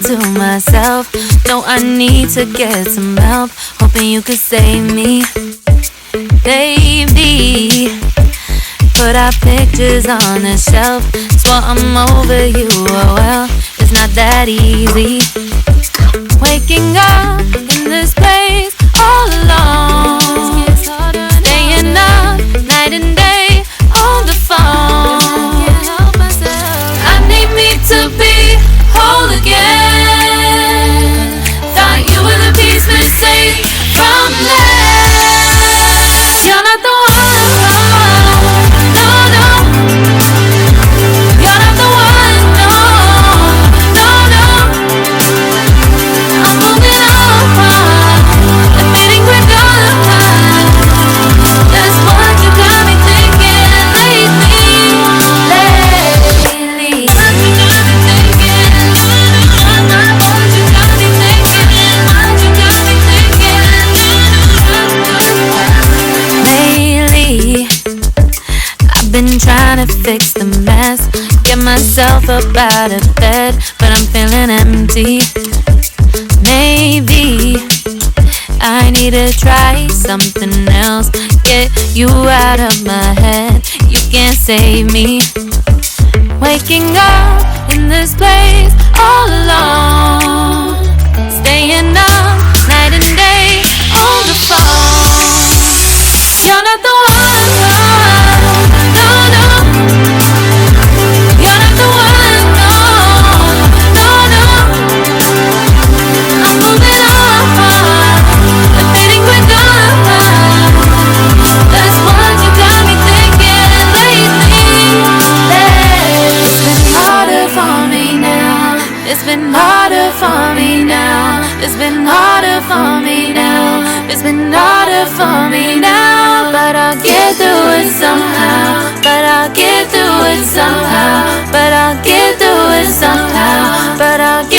to myself. No, I need to get some help. Hoping you could save me, baby. Put our pictures on the shelf. Swore I'm over you, oh well, it's not that easy. Waking up in this place all alone, staying up night and day on the phone. I need me to be whole again. Thought you were the piece missing from left. You're not the one, no, no. You're not the one, no, no, no. I'm moving on, admitting we're done. That's what you got me thinking lately. What you got me thinking? What you got me thinking? What you got me thinking? Lately, I've been trying to fix the mess, get myself up out of bed, but I'm feeling empty. Maybe I need to try something else, get you out of my head. You can't save me. Waking up in this place all alone, staying up night and day on the phone. You're not the one, no, no. You're not the one, no, no, no. I'm moving on, admitting we're done. That's what you got me thinking lately. It's been harder for me now. It's been harder for me now. It's been harder for me now. It's been harder for me now. But I'll get through it somehow. But I'll get through it somehow. But I'll get through it somehow. But I'll get